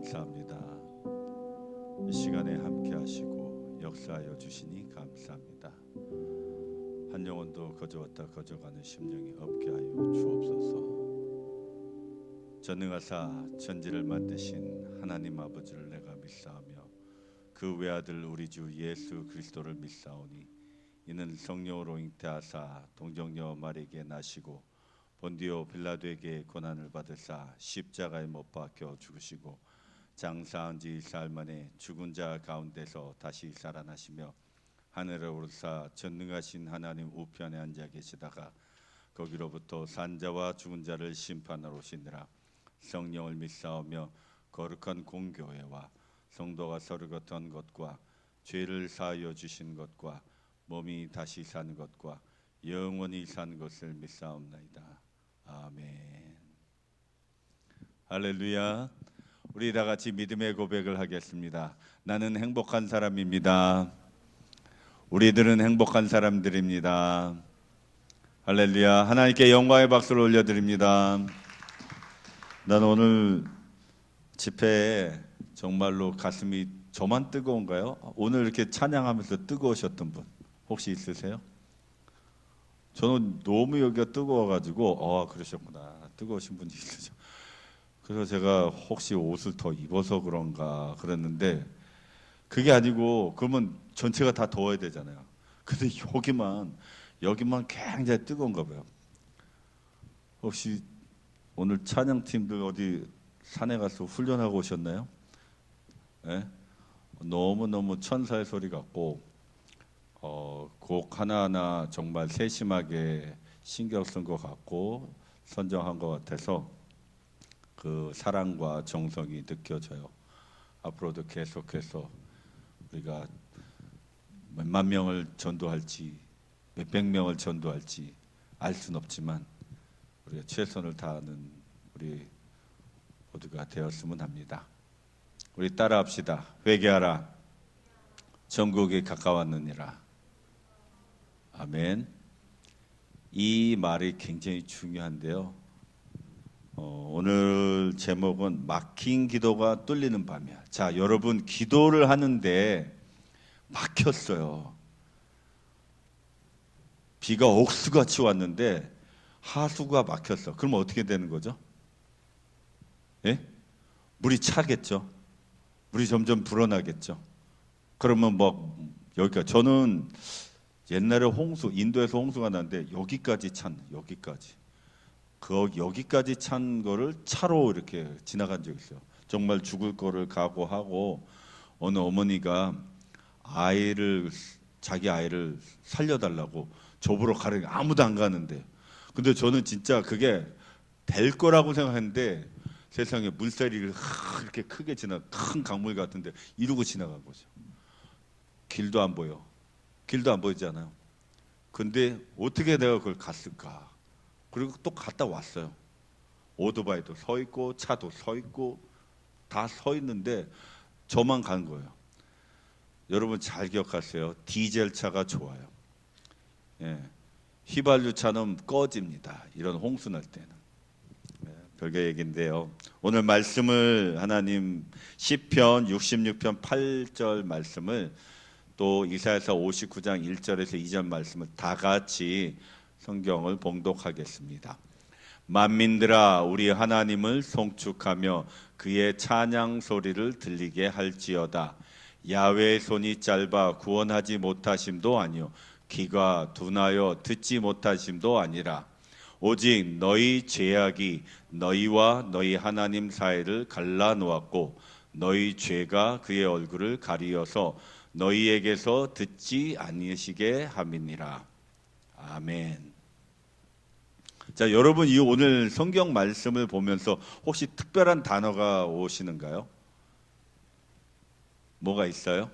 감사합니다. 이 시간에 함께 하시고 역사하여 주시니 감사합니다. 한 영혼도 거저왔다 거저가는 심령이 없게 하여 주옵소서. 전능하사 천지를 만드신 하나님 아버지를 내가 믿사오며 그 외아들 우리 주 예수 그리스도를 믿사오니 이는 성령으로 잉태하사 동정녀 마리에게 나시고 본디오 빌라도에게 고난을 받으사 십자가에 못 박혀 죽으시고 장사한 지 사흘 만에 죽은 자 가운데서 다시 살아나시며 하늘에 오르사 전능하신 하나님 우편에 앉아 계시다가 거기로부터 산자와 죽은 자를 심판하러 오시니라. 성령을 믿사오며 거룩한 공교회와 성도가 서로 겉한 것과 죄를 사하여 주신 것과 몸이 다시 사는 것과 영원히 사는 것을 믿사옵나이다. 아멘. 할렐루야. 우리 다 같이 믿음의 고백을 하겠습니다. 나는 행복한 사람입니다. 우리들은 행복한 사람들입니다. 할렐루야. 하나님께 영광의 박수를 올려드립니다. 난 오늘 집회에 정말로 가슴이 저만 뜨거운가요? 오늘 이렇게 찬양하면서 뜨거우셨던 분 혹시 있으세요? 저는 너무 여기가 뜨거워가지고 그러셨구나. 뜨거우신 분이 있으죠. 그래서 제가 혹시 옷을 더 입어서 그런가 그랬는데 그게 아니고 그러면 전체가 다 더워야 되잖아요. 근데 여기만 굉장히 뜨거운가 봐요. 혹시 오늘 찬양팀들 어디 산에 가서 훈련하고 오셨나요? 네? 너무너무 천사의 소리 같고 곡 하나하나 정말 세심하게 신경 쓴 것 같고 선정한 것 같아서 그 사랑과 정성이 느껴져요. 앞으로도 계속해서 우리가 몇만 명을 전도할지 몇백 명을 전도할지 알 수는 없지만 우리가 최선을 다하는 우리 모두가 되었으면 합니다. 우리 따라합시다. 회개하라. 천국이 가까웠느니라. 아멘. 이 말이 굉장히 중요한데요. 오늘 제목은 막힌 기도가 뚫리는 밤이야. 자, 여러분 기도를 하는데 막혔어요. 비가 옥수같이 왔는데 하수가 막혔어. 그러면 어떻게 되는 거죠? 예? 물이 차겠죠. 물이 점점 불어나겠죠. 그러면 여기가 저는 옛날에 인도에서 홍수가 났는데 여기까지 찬 거를 차로 이렇게 지나간 적이 있어요. 정말 죽을 거를 각오하고 어느 어머니가 자기 아이를 살려달라고 저보러 가려니 아무도 안 가는데 근데 저는 진짜 그게 될 거라고 생각했는데 세상에 물살이 이렇게 크게 큰 강물 같은데 이러고 지나간 거죠. 길도 안 보이잖아요. 근데 어떻게 내가 그걸 갔을까? 그리고 또 갔다 왔어요. 오토바이도 서 있고 차도 서 있고 다 서 있는데 저만 간 거예요. 여러분 잘 기억하세요. 디젤 차가 좋아요. 예. 휘발유 차는 꺼집니다. 이런 홍수 날 때는. 별개 얘기인데요. 오늘 말씀을 하나님 시편 66편 8절 말씀을 또 이사야서 59장 1절에서 2절 말씀을 다 같이 성경을 봉독하겠습니다. 만민들아 우리 하나님을 송축하며 그의 찬양 소리를 들리게 할지어다. 야훼의 손이 짧아 구원하지 못하심도 아니요 귀가 둔하여 듣지 못하심도 아니라 오직 너희 죄악이 너희와 너희 하나님 사이를 갈라놓았고 너희 죄가 그의 얼굴을 가리어서 너희에게서 듣지 아니시게 함이니라. 아멘. 자, 여러분 이 오늘 성경 말씀을 보면서 혹시 특별한 단어가 오시는가요? 뭐가 있어요?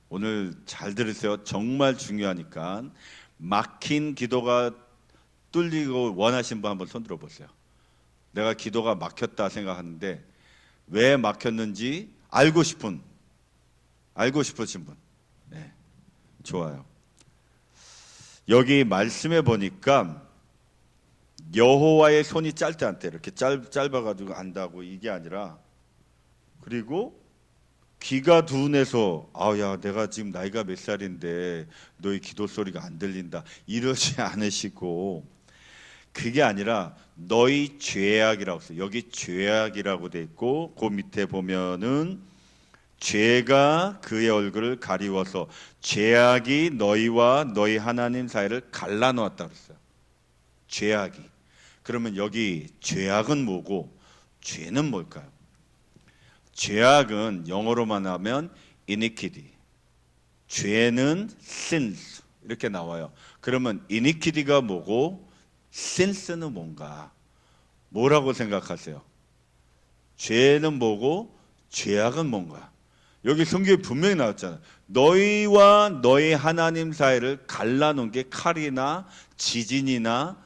오늘 잘 들으세요. 정말 중요하니까. 막힌 기도가 뚫리고 원하신 분 한번 손 들어보세요. 내가 기도가 막혔다 생각하는데 왜 막혔는지 알고 싶으신 분. 네, 좋아요. 여기 말씀에 보니까 여호와의 손이 짧대 않대. 이렇게 짧아가지고 안다고 이게 아니라 그리고 귀가 둔해서 아야 내가 지금 나이가 몇 살인데 너희 기도 소리가 안 들린다 이러지 않으시고, 그게 아니라 너희 죄악이라고 써요. 여기 죄악이라고 돼 있고 그 밑에 보면은 죄가 그의 얼굴을 가리워서 죄악이 너희와 너희 하나님 사이를 갈라놓았다 그랬어요. 죄악이. 그러면 여기 죄악은 뭐고 죄는 뭘까요? 죄악은 영어로만 하면 iniquity, 죄는 sins 이렇게 나와요. 그러면 iniquity가 뭐고 sins는 뭔가? 뭐라고 생각하세요? 죄는 뭐고 죄악은 뭔가? 여기 성경에 분명히 나왔잖아요. 너희와 너희 하나님 사이를 갈라놓은 게 칼이나 지진이나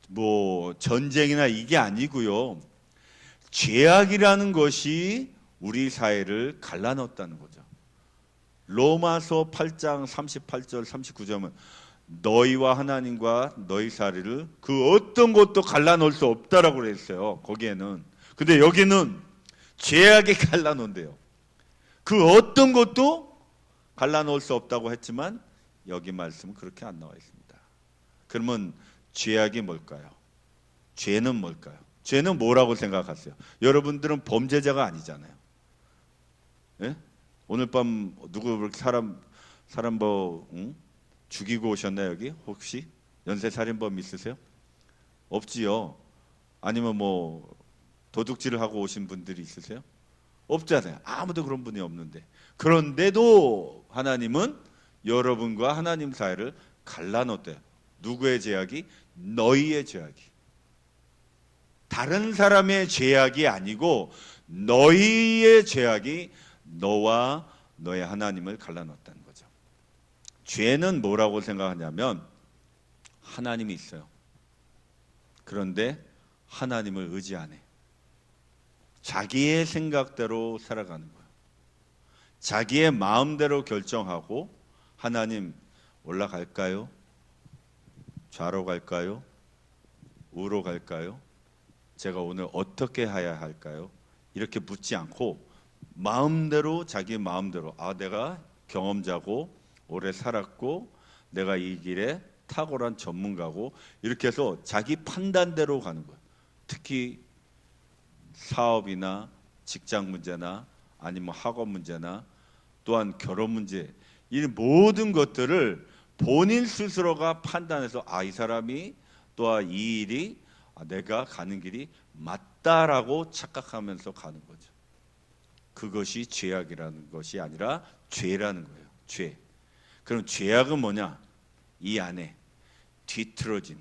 뭐 전쟁이나 이게 아니고요. 죄악이라는 것이 우리 사이를 갈라놓았다는 거죠. 로마서 8장 38절 39절은 너희와 하나님과 너희 사이를 그 어떤 것도 갈라놓을 수 없다라고 그랬어요. 거기에는. 근데 여기는 죄악이 갈라놓은대요. 그 어떤 것도 갈라놓을 수 없다고 했지만 여기 말씀은 그렇게 안 나와 있습니다. 그러면 죄악이 뭘까요? 죄는 뭘까요? 죄는 뭐라고 생각하세요? 여러분들은 범죄자가 아니잖아요. 예? 오늘 밤 누구 그렇게 사람 뭐 죽이고 오셨나요? 여기 혹시 연쇄살인범 있으세요? 없지요. 아니면 뭐 도둑질을 하고 오신 분들이 있으세요? 없잖아요. 아무도 그런 분이 없는데. 그런데도 하나님은 여러분과 하나님 사이를 갈라놓대요. 누구의 죄악이? 너희의 죄악이. 다른 사람의 죄악이 아니고 너희의 죄악이 너와 너의 하나님을 갈라놓았다는 거죠. 죄는 뭐라고 생각하냐면 하나님이 있어요. 그런데 하나님을 의지 안 해. 자기의 생각대로 살아가는 거예요. 자기의 마음대로 결정하고 하나님 올라갈까요? 좌로 갈까요? 우로 갈까요? 제가 오늘 어떻게 해야 할까요? 이렇게 묻지 않고 마음대로 자기 마음대로 내가 경험자고 오래 살았고 내가 이 길에 탁월한 전문가고 이렇게 해서 자기 판단대로 가는 거예요. 특히 사업이나 직장 문제나 아니면 학업 문제나 또한 결혼 문제 이 모든 것들을 본인 스스로가 판단해서 이 사람이 또한 이 일이 내가 가는 길이 맞다라고 착각하면서 가는 거죠. 그것이 죄악이라는 것이 아니라 죄라는 거예요. 죄. 그럼 죄악은 뭐냐? 이 안에 뒤틀어진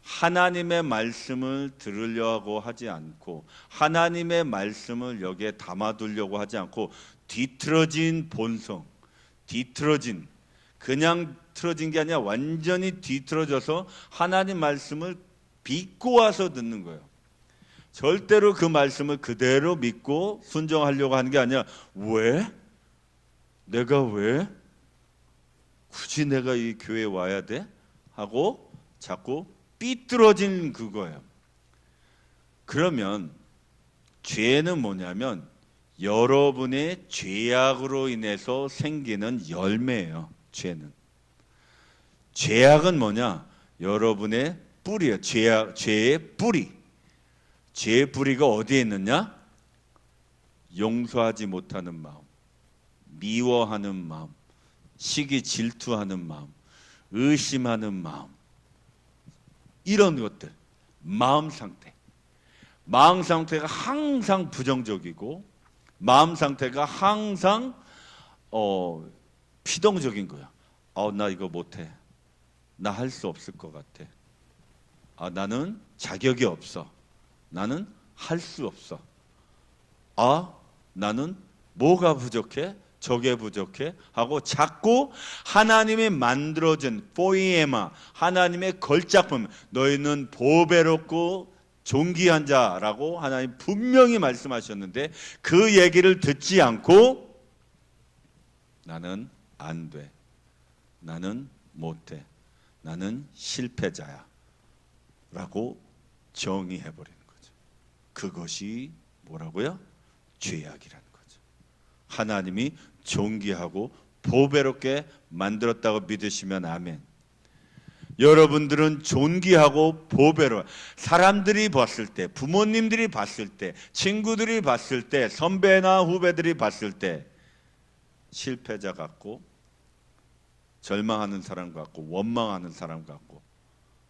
하나님의 말씀을 들으려고 하지 않고 하나님의 말씀을 여기에 담아두려고 하지 않고 뒤틀어진 본성, 그냥 틀어진 게 아니라 완전히 뒤틀어져서 하나님 말씀을 빚고 와서 듣는 거예요. 절대로 그 말씀을 그대로 믿고 순종하려고 하는 게 아니라 왜? 내가 왜? 굳이 내가 이 교회에 와야 돼? 하고 자꾸 삐뚤어진 그거예요. 그러면 죄는 뭐냐면 여러분의 죄악으로 인해서 생기는 열매예요. 죄악은 뭐냐? 여러분의 뿌리예요. 죄의 뿌리. 죄의 뿌리가 어디에 있느냐? 용서하지 못하는 마음, 미워하는 마음, 시기 질투하는 마음, 의심하는 마음, 이런 것들, 마음 상태가 항상 부정적이고 마음 상태가 항상 피동적인 거야. 나 이거 못해. 나 할 수 없을 것 같아. 나는 자격이 없어. 나는 할 수 없어. 나는 뭐가 부족해? 저게 부족해? 하고 자꾸 하나님이 만들어진 포이에마, 하나님의 걸작품, 너희는 보배롭고 존귀한 자라고 하나님 분명히 말씀하셨는데 그 얘기를 듣지 않고 나는 안 돼. 나는 못해. 나는 실패자야. 라고 정의해버리는 거죠. 그것이 뭐라고요? 죄악이라는 거죠. 하나님이 존귀하고 보배롭게 만들었다고 믿으시면 아멘. 여러분들은 존귀하고 보배로워. 사람들이 봤을 때, 부모님들이 봤을 때, 친구들이 봤을 때, 선배나 후배들이 봤을 때 실패자 같고 절망하는 사람 같고 원망하는 사람 같고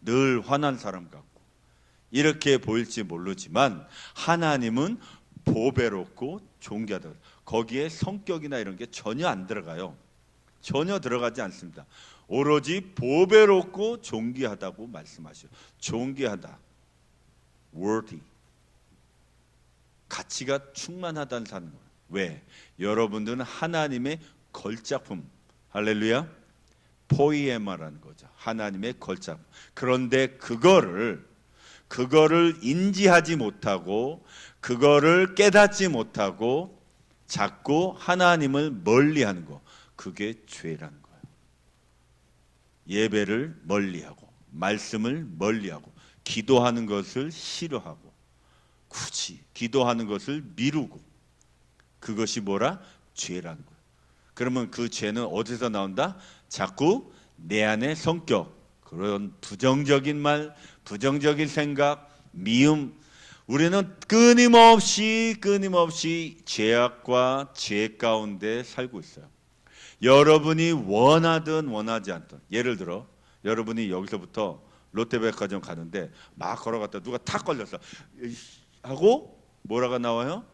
늘 화난 사람 같고 이렇게 보일지 모르지만 하나님은 보배롭고 존귀하다. 거기에 성격이나 이런 게 전혀 안 들어가요. 전혀 들어가지 않습니다. 오로지 보배롭고 존귀하다고 말씀하셔요. 존귀하다, worthy, 가치가 충만하다는 사는 거예요. 왜? 여러분들은 하나님의 걸작품, 할렐루야, 포이에마라는 거죠. 하나님의 걸작품. 그런데 그거를 인지하지 못하고 그거를 깨닫지 못하고 자꾸 하나님을 멀리하는 거, 그게 죄라는 거예요. 예배를 멀리하고 말씀을 멀리하고 기도하는 것을 싫어하고 굳이 기도하는 것을 미루고, 그것이 뭐라? 죄라는 거예요. 그러면 그 죄는 어디서 나온다? 자꾸 내 안의 성격, 그런 부정적인 말, 부정적인 생각, 미움, 우리는 끊임없이 죄악과 죄 가운데 살고 있어요. 여러분이 원하든 원하지 않든, 예를 들어 여러분이 여기서부터 롯데백화점 가는데 막 걸어갔다 누가 탁 걸렸어 하고 뭐라가 나와요?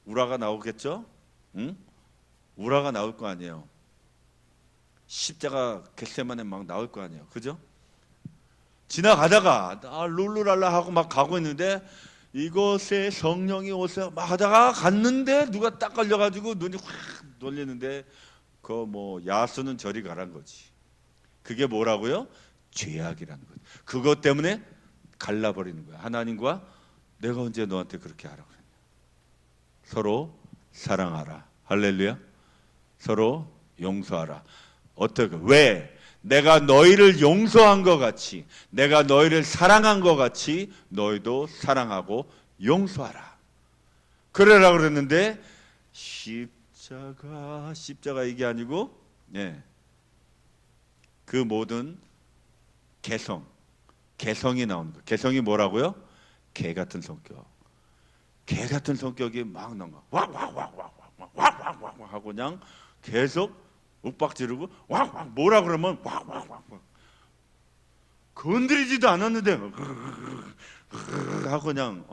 우라가 나오겠죠? 응? 우라가 나올 거 아니에요. 십자가 겟세마네 막 나올 거 아니에요. 그죠? 지나가다가 룰루랄라 하고 막 가고 있는데 이곳에 성령이 오세요 막 하다가 갔는데 누가 딱 걸려가지고 눈이 확 돌리는데 그 뭐 야수는 저리 가란 거지. 그게 뭐라고요? 죄악이라는 거죠. 그것 때문에 갈라버리는 거야. 하나님과 내가 언제 너한테 그렇게 하라고 그랬냐. 서로 사랑하라. 할렐루야. 서로 용서하라. 어떻게? 왜? 내가 너희를 용서한 것 같이, 내가 너희를 사랑한 것 같이 너희도 사랑하고 용서하라. 그래라 그랬는데 십자가 이게 아니고 그 모든 개성이 나오는 거예요. 개성이 뭐라고요? 개 같은 성격. 개 같은 성격이 막 나온 거야. 왁 하고 그냥 계속 윽박 지르고 왁 뭐라 그러면 왁 건드리지도 않았는데 하고 그냥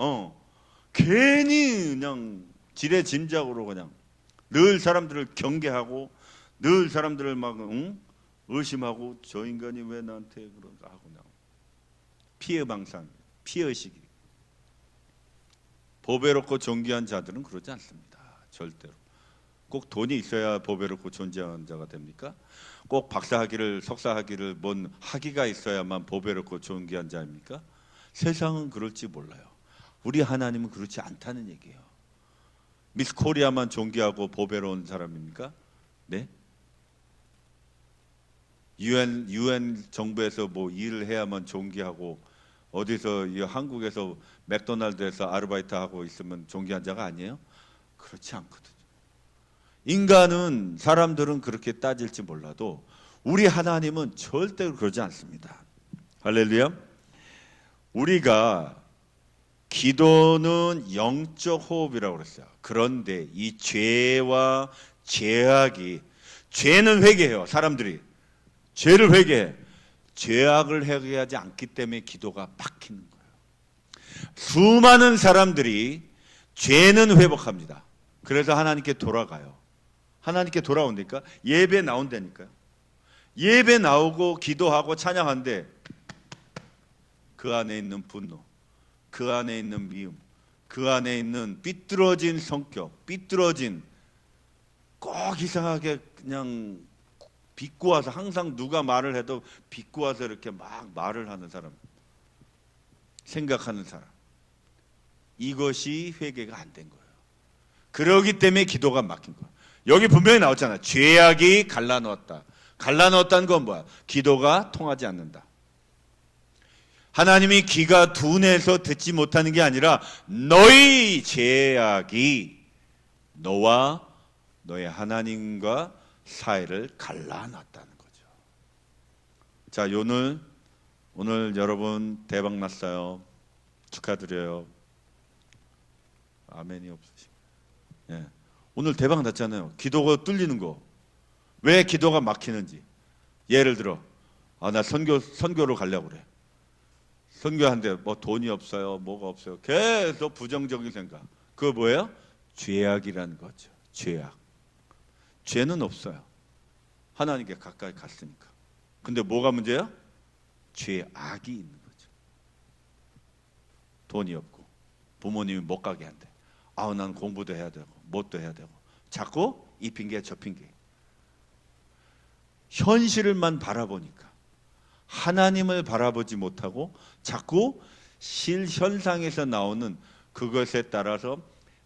괜히 그냥 지레짐작으로 그냥 늘 사람들을 경계하고 늘 사람들을 막 의심하고 저 인간이 왜 나한테 그런가 하고 그냥 피해방상, 피해의식이. 보배롭고 존귀한 자들은 그러지 않습니다. 절대로. 꼭 돈이 있어야 보배롭고 존귀한 자가 됩니까? 꼭 박사학위를 석사학위를 뭔 학위가 있어야만 보배롭고 존귀한 자입니까? 세상은 그럴지 몰라요. 우리 하나님은 그렇지 않다는 얘기예요. 미스 코리아만 존귀하고 보배로운 사람입니까? 네? UN 정부에서 뭐 일을 해야만 존귀하고 어디서 한국에서 맥도날드에서 아르바이트하고 있으면 존귀한 자가 아니에요? 그렇지 않거든요. 인간은, 사람들은 그렇게 따질지 몰라도 우리 하나님은 절대로 그러지 않습니다. 할렐루야. 우리가 기도는 영적 호흡이라고 그랬어요. 그런데 이 죄와 죄악이, 죄는 회개해요. 사람들이 죄를 회개해. 죄악을 회개하지 않기 때문에 기도가 막히는 거예요. 수많은 사람들이 죄는 회복합니다. 그래서 하나님께 돌아가요. 하나님께 돌아온다니까. 예배 나온다니까요. 예배 나오고 기도하고 찬양하는데 그 안에 있는 분노, 그 안에 있는 미움, 그 안에 있는 삐뚤어진 성격, 삐뚤어진, 꼭 이상하게 그냥 비꼬아서, 항상 누가 말을 해도 비꼬아서 이렇게 막 말을 하는 사람, 생각하는 사람, 이것이 회개가 안 된 거예요. 그러기 때문에 기도가 막힌 거예요. 여기 분명히 나왔잖아요. 죄악이 갈라놓았다. 갈라놓았다는 건 뭐야? 기도가 통하지 않는다. 하나님이 귀가 둔해서 듣지 못하는 게 아니라 너희 죄악이 너와 너의 하나님과 사이를 갈라놨다는 거죠. 자, 오늘 여러분 대박 났어요. 축하드려요. 아멘이 없으시고. 예. 오늘 대박 났잖아요. 기도가 뚫리는 거. 왜 기도가 막히는지. 예를 들어, 나 선교로 가려고 그래. 선교하는데 뭐 돈이 없어요, 뭐가 없어요. 계속 부정적인 생각. 그거 뭐예요? 죄악이라는 거죠. 죄악. 죄는 없어요. 하나님께 가까이 갔으니까. 근데 뭐가 문제야? 죄악이 있는 거죠. 돈이 없고 부모님이 못 가게 한대. 난 공부도 해야 되고 뭣도 해야 되고 자꾸 이 핑계 저 핑계. 현실을만 바라보니까 하나님을 바라보지 못하고 자꾸 실현상에서 나오는 그것에 따라서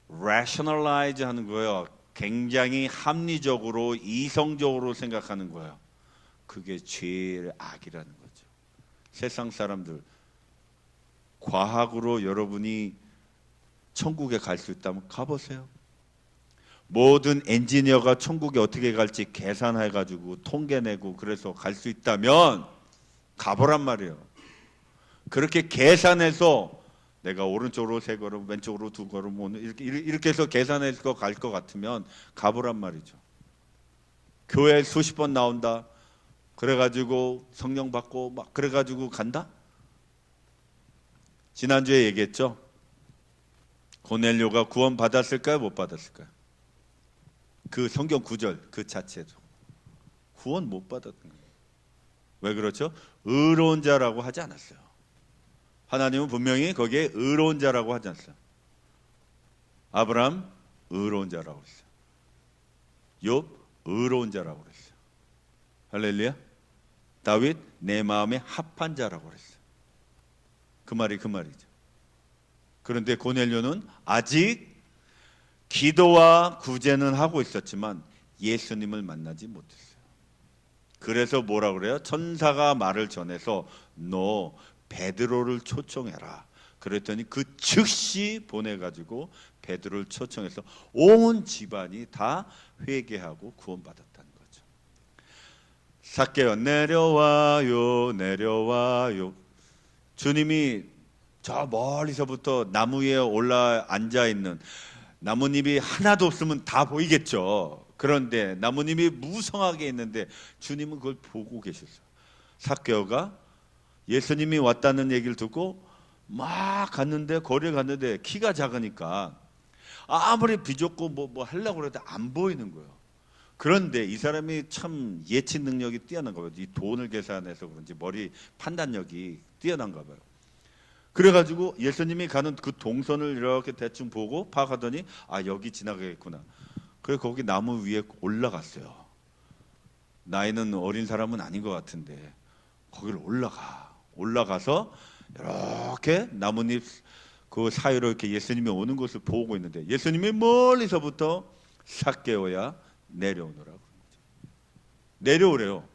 rationalize 하는 거예요. 굉장히 합리적으로 이성적으로 생각하는 거예요. 그게 죄의 악이라는 거죠. 세상 사람들 과학으로 여러분이 천국에 갈 수 있다면 가보세요. 모든 엔지니어가 천국에 어떻게 갈지 계산해가지고 통계내고 그래서 갈 수 있다면 가보란 말이에요. 그렇게 계산해서 내가 오른쪽으로 3걸음 왼쪽으로 2걸음 이렇게 해서 계산해서 갈 것 같으면 가보란 말이죠. 교회 수십 번 나온다 그래가지고 성령 받고 막 그래가지고 간다? 지난주에 얘기했죠. 고넬료가 구원 받았을까요? 못 받았을까요? 그 성경 구절 그 자체도 구원 못 받았던 거예요. 왜 그렇죠? 의로운 자라고 하지 않았어요. 하나님은 분명히 거기에 의로운 자라고 하지 않았어요. 아브라함 의로운 자라고 했어요. 욥 의로운 자라고 그랬어요. 할렐루야. 다윗 내 마음에 합한 자라고 그랬어요. 그 말이죠. 그런데 고넬료는 아직 기도와 구제는 하고 있었지만 예수님을 만나지 못했어요. 그래서 뭐라 그래요? 천사가 말을 전해서 너 베드로를 초청해라. 그랬더니 그 즉시 보내가지고 베드로를 초청해서 온 집안이 다 회개하고 구원받았다는 거죠. 삭개오 내려와요, 내려와요. 주님이 저 멀리서부터 나무 위에 올라 앉아 있는 나뭇잎이 하나도 없으면 다 보이겠죠. 그런데 나뭇잎이 무성하게 있는데 주님은 그걸 보고 계셨어요. 삭개오가 예수님이 왔다는 얘기를 듣고 막 갔는데 거리에 갔는데 키가 작으니까 아무리 비좁고 뭐 하려고 해도 안 보이는 거예요. 그런데 이 사람이 참 예측 능력이 뛰어난 거예요. 이 돈을 계산해서 그런지 머리 판단력이 뛰어난가 봐요. 그래가지고 예수님이 가는 그 동선을 이렇게 대충 보고 파악하더니 여기 지나가겠구나. 그래 거기 나무 위에 올라갔어요. 나이는 어린 사람은 아닌 것 같은데 거기를 올라가서 이렇게 나뭇잎 그 사이로 이렇게 예수님이 오는 것을 보고 있는데 예수님이 멀리서부터 삭개오야 내려오노라고. 내려오래요.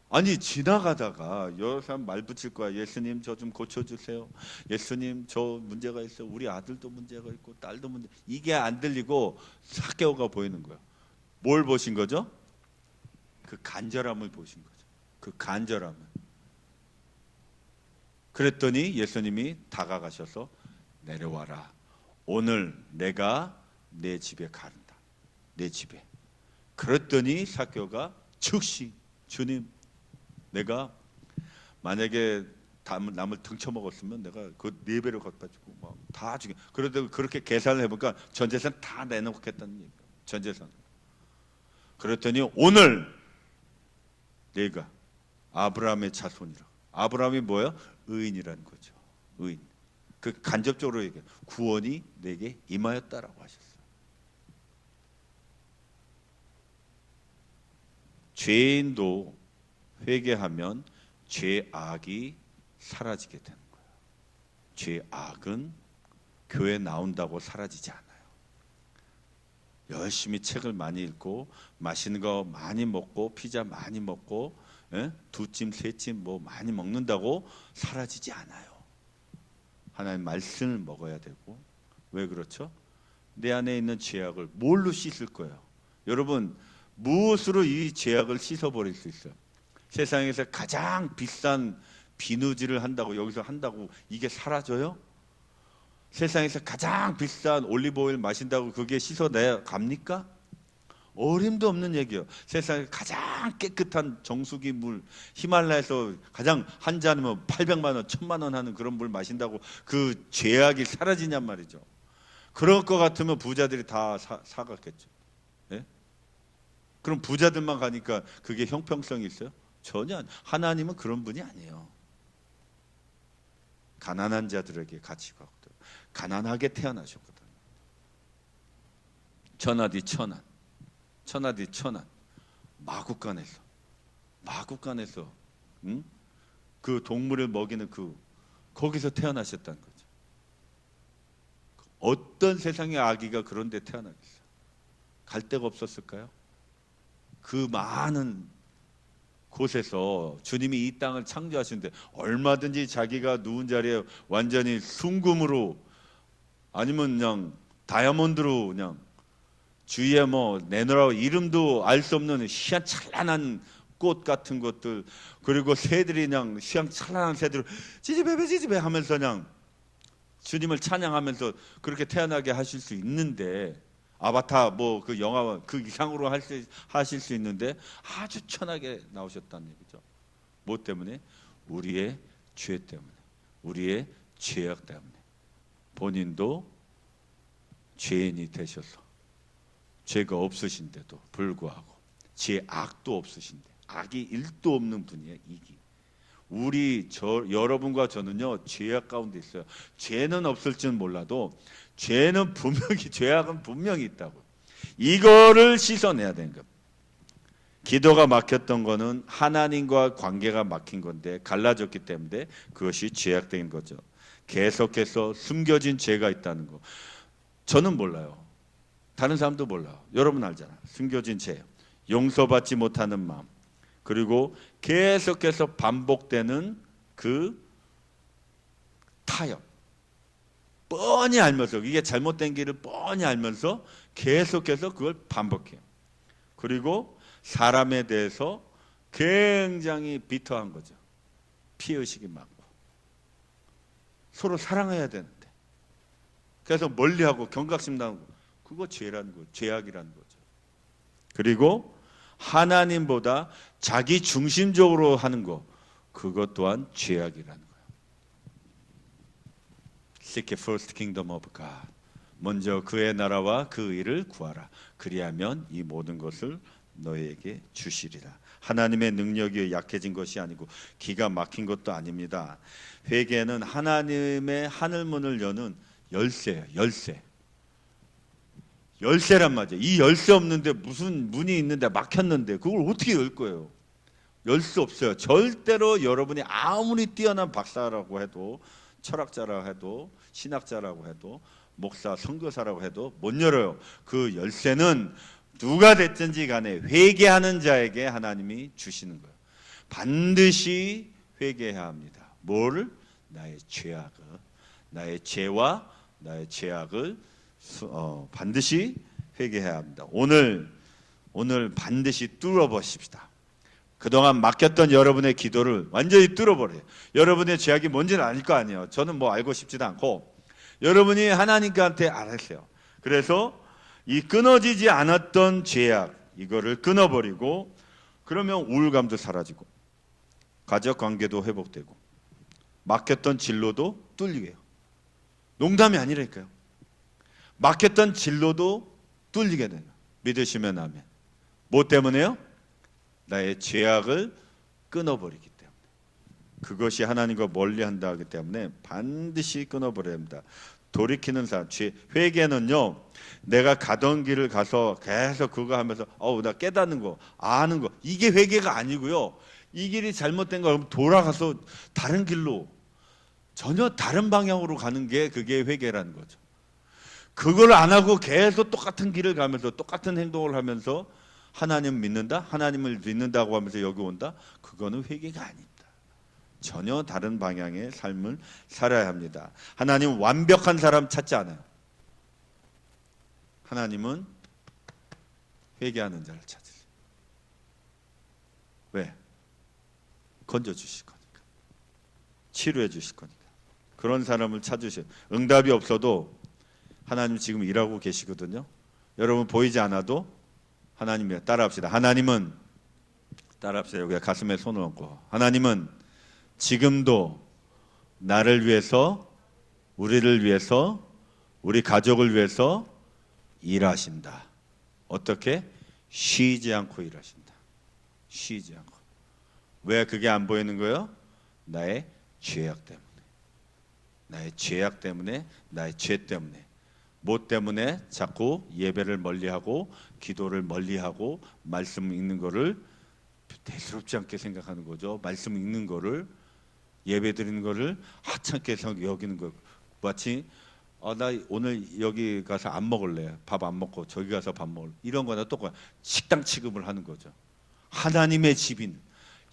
아니 지나가다가 여러 사람 말 붙일 거야. 예수님 저 좀 고쳐주세요. 예수님 저 문제가 있어요. 우리 아들도 문제가 있고 딸도 문제. 이게 안 들리고 삭개오가 보이는 거야. 뭘 보신 거죠? 그 간절함을 보신 거죠. 그 간절함을. 그랬더니 예수님이 다가가셔서 내려와라. 오늘 내가 내 집에 가른다. 내 집에. 그랬더니 삭개오가 즉시 주님 내가 만약에 남을 등쳐먹었으면 내가 그 4배를 갚아주고 막 다 주게. 그래도 그렇게 계산을 해보니까 전 재산 다 내놓겠다는 얘기예요. 전 재산. 그랬더니 오늘 내가 아브라함의 자손이라. 아브라함이 뭐야? 의인이라는 거죠. 의인. 그 간접적으로 얘기해. 구원이 내게 임하였다라고 하셨어요. 죄인도 회개하면 죄악이 사라지게 되는 거예요. 죄악은 교회 나온다고 사라지지 않아요. 열심히 책을 많이 읽고 맛있는 거 많이 먹고 피자 많이 먹고 예? 두 찜, 세 찜 뭐 많이 먹는다고 사라지지 않아요. 하나님 말씀을 먹어야 되고. 왜 그렇죠? 내 안에 있는 죄악을 뭘로 씻을 거예요? 여러분, 무엇으로 이 죄악을 씻어버릴 수 있어요? 세상에서 가장 비싼 비누질을 한다고, 여기서 한다고 이게 사라져요? 세상에서 가장 비싼 올리브오일 마신다고 그게 씻어내 갑니까? 어림도 없는 얘기예요. 세상에 가장 깨끗한 정수기 물, 히말라야에서 가장 한 잔이면 800만 원, 1000만 원 하는 그런 물 마신다고 그 죄악이 사라지냔 말이죠. 그럴 것 같으면 부자들이 다 사갔겠죠. 예? 그럼 부자들만 가니까 그게 형평성이 있어요? 전혀 아니에요. 하나님은 그런 분이 아니에요. 가난한 자들에게 같이 가거든. 가난하게 태어나셨거든. 천하디 천한, 천하디 천한. 마국간에서 응? 그 동물을 먹이는 거기서 태어나셨다는 거죠. 어떤 세상의 아기가 그런 데 태어나겠어요? 갈 데가 없었을까요? 그 많은 곳에서 주님이 이 땅을 창조하시는데 얼마든지 자기가 누운 자리에 완전히 순금으로 아니면 그냥 다이아몬드로 그냥 주위에 뭐 내놓으라고 이름도 알 수 없는 희한찬란한 꽃 같은 것들, 그리고 새들이 그냥 희한찬란한 새들 지지배배 지지배 하면서 그냥 주님을 찬양하면서 그렇게 태어나게 하실 수 있는데, 아바타 뭐 그 영화 그 이상으로 하실 수 있는데 아주 천하게 나오셨다는 얘기죠. 뭐 때문에? 우리의 죄 때문에, 우리의 죄악 때문에. 본인도 죄인이 되셔서 죄가 없으신데도 불구하고, 죄악도 없으신데, 악이 1도 없는 분이에요. 여러분과 저는요 죄악 가운데 있어요. 죄는 없을지는 몰라도 죄는 분명히, 죄악은 분명히 있다고. 이거를 씻어내야 되는 겁니다. 기도가 막혔던 거는 하나님과 관계가 막힌 건데, 갈라졌기 때문에 그것이 죄악된 거죠. 계속해서 숨겨진 죄가 있다는 거. 저는 몰라요. 다른 사람도 몰라요. 여러분 알잖아요. 숨겨진 죄, 용서받지 못하는 마음, 그리고 계속해서 반복되는 그 타협. 뻔히 알면서, 이게 잘못된 길을 뻔히 알면서 계속해서 그걸 반복해요. 그리고 사람에 대해서 굉장히 비터한 거죠. 피의식이 많고. 서로 사랑해야 되는데 그래서 멀리하고 경각심 나고, 그거 죄라는 거예요. 죄악이라는 거죠. 그리고 하나님보다 자기 중심적으로 하는 거, 그것 또한 죄악이라는 거예요. Seek first kingdom of God. 먼저 그의 나라와 그 의를 구하라. 그리하면 이 모든 것을 너희에게 주시리라. 하나님의 능력이 약해진 것이 아니고 기가 막힌 것도 아닙니다. 회개는 하나님의 하늘문을 여는 열쇠예요. 열쇠란 말이에요. 이 열쇠 없는데, 무슨 문이 있는데 막혔는데 그걸 어떻게 열 거예요? 열 수 없어요. 절대로. 여러분이 아무리 뛰어난 박사라고 해도, 철학자라고 해도, 신학자라고 해도, 목사, 선교사라고 해도 못 열어요. 그 열쇠는 누가 됐든지 간에 회개하는 자에게 하나님이 주시는 거예요. 반드시 회개해야 합니다. 뭐를? 나의 죄악을, 나의 죄와 나의 죄악을 반드시 회개해야 합니다. 오늘 반드시 뚫어보십시다. 그동안 막혔던 여러분의 기도를 완전히 뚫어버려요. 여러분의 죄악이 뭔지는 알 거 아니에요. 저는 뭐 알고 싶지도 않고, 여러분이 하나님께 알았어요. 그래서 이 끊어지지 않았던 죄악, 이거를 끊어버리고, 그러면 우울감도 사라지고, 가족 관계도 회복되고, 막혔던 진로도 뚫리게요. 농담이 아니라니까요. 막혔던 진로도 뚫리게 돼요. 믿으시면 아멘. 뭐 때문에요? 나의 죄악을 끊어버리기 때문에. 그것이 하나님과 멀리한다 하기 때문에 반드시 끊어버려야 합니다. 돌이키는 사람, 회개는요, 내가 가던 길을 가서 계속 그거 하면서 나 깨닫는 거, 아는 거, 이게 회개가 아니고요. 이 길이 잘못된 거 그럼 돌아가서 다른 길로, 전혀 다른 방향으로 가는 게 그게 회개라는 거죠. 그걸 안 하고 계속 똑같은 길을 가면서 똑같은 행동을 하면서 하나님 믿는다? 하나님을 믿는다고 하면서 여기 온다? 그거는 회개가 아닙니다. 전혀 다른 방향의 삶을 살아야 합니다. 하나님 완벽한 사람 찾지 않아요. 하나님은 회개하는 자를 찾으세요. 왜? 건져 주실 거니까. 치료해 주실 거니까. 그런 사람을 찾으세요. 응답이 없어도 하나님 지금 일하고 계시거든요. 여러분 보이지 않아도 하나님이요. 따라합시다. 하나님은 따라합시다. 여기 가슴에 손을 얹고 하나님은 지금도 나를 위해서, 우리를 위해서, 우리 가족을 위해서 일하신다. 어떻게? 쉬지 않고 일하신다. 쉬지 않고. 왜 그게 안 보이는 거예요? 나의 죄악 때문에. 나의 죄악 때문에, 나의 죄 때문에. 뭐 때문에 자꾸 예배를 멀리하고 기도를 멀리하고 말씀 읽는 거를 대수롭지 않게 생각하는 거죠. 말씀 읽는 거를, 예배 드리는 거를 하찮게 여기는 거. 마치 나 오늘 여기 가서 안 먹을래. 밥 안 먹고 저기 가서 밥 먹을. 이런 거나 똑같아. 식당 취급을 하는 거죠. 하나님의 집인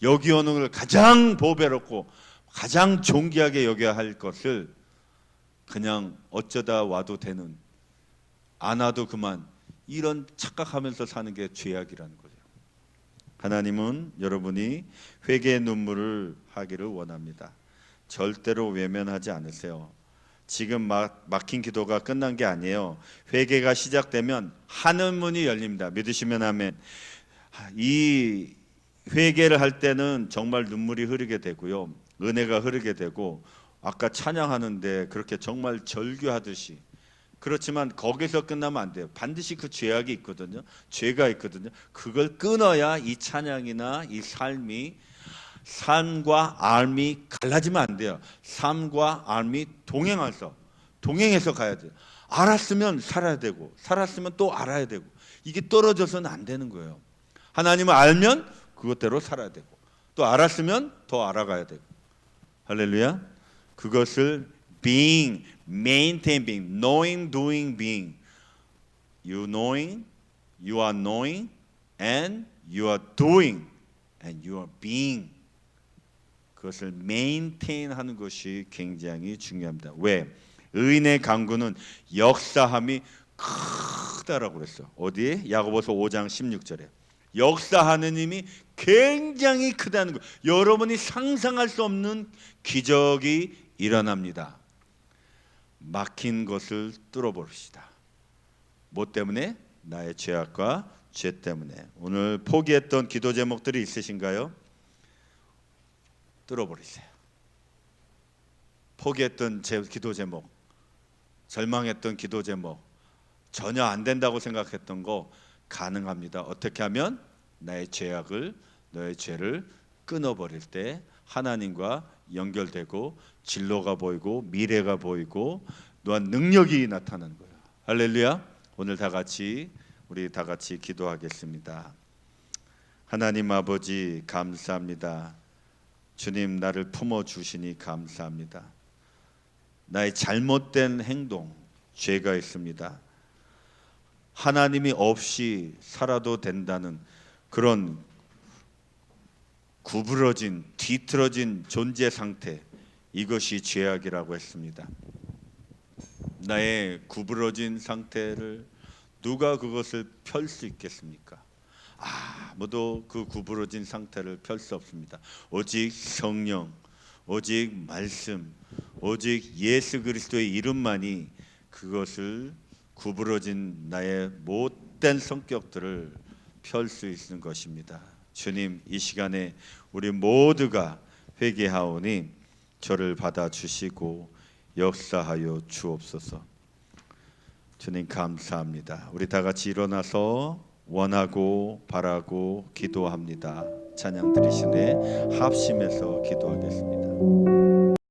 여기 오는 걸 가장 보배롭고 가장 존귀하게 여겨야 할 것을 그냥 어쩌다 와도 되는, 안 와도 그만, 이런 착각하면서 사는 게 죄악이라는 거죠. 하나님은 여러분이 회개의 눈물을 하기를 원합니다. 절대로 외면하지 않으세요. 지금 막힌 기도가 끝난 게 아니에요. 회개가 시작되면 하늘 문이 열립니다. 믿으시면 아멘. 이 회개를 할 때는 정말 눈물이 흐르게 되고요. 은혜가 흐르게 되고, 아까 찬양하는데 그렇게 정말 절규하듯이. 그렇지만 거기서 끝나면 안 돼요. 반드시 그 죄악이 있거든요. 죄가 있거든요. 그걸 끊어야 이 찬양이나 이 삶과 삶이 갈라지면 안 돼요. 삶과 삶이 동행해서 가야 돼요. 알았으면 살아야 되고, 살았으면 또 알아야 되고, 이게 떨어져서는 안 되는 거예요. 하나님을 알면 그것대로 살아야 되고, 또 알았으면 더 알아가야 되고. 할렐루야. 그것을 being, maintain being, knowing, doing, being. You knowing, you are knowing, and you are doing, and you are being. 그것을 maintain 하는 것이 굉장히 중요합니다. 왜? 의인의 강구는 역사함이 크다라고 그랬어. 어디에? 야고보서 5장 16절에. 역사하는 힘이 굉장히 크다는 거. 여러분이 상상할 수 없는 기적이 일어납니다. 막힌 것을 뚫어버립시다. 뭐 때문에? 나의 죄악과 죄 때문에. 오늘 포기했던 기도 제목들이 있으신가요? 뚫어버리세요. 포기했던 기도 제목, 절망했던 기도 제목, 전혀 안 된다고 생각했던 거 가능합니다. 어떻게 하면? 나의 죄악을, 너의 죄를 끊어버릴 때 하나님과 연결되고 진로가 보이고 미래가 보이고 또한 능력이 나타나는 거예요. 할렐루야. 오늘 우리 다 같이 기도하겠습니다. 하나님 아버지 감사합니다. 주님, 나를 품어주시니 감사합니다. 나의 잘못된 행동, 죄가 있습니다. 하나님이 없이 살아도 된다는 그런 구부러진, 뒤틀어진 존재 상태, 이것이 죄악이라고 했습니다. 나의 구부러진 상태를 누가 그것을 펼 수 있겠습니까? 아무도 그 구부러진 상태를 펼 수 없습니다. 오직 성령, 오직 말씀, 오직 예수 그리스도의 이름만이 그것을 구부러진 나의 못된 성격들을 펼 수 있는 것입니다. 주님, 이 시간에 우리 모두가 회개하오니 저를 받아주시고 역사하여 주옵소서. 주님 감사합니다. 우리 다 같이 일어나서 원하고 바라고 기도합니다. 찬양 드리시네 합심해서 기도하겠습니다.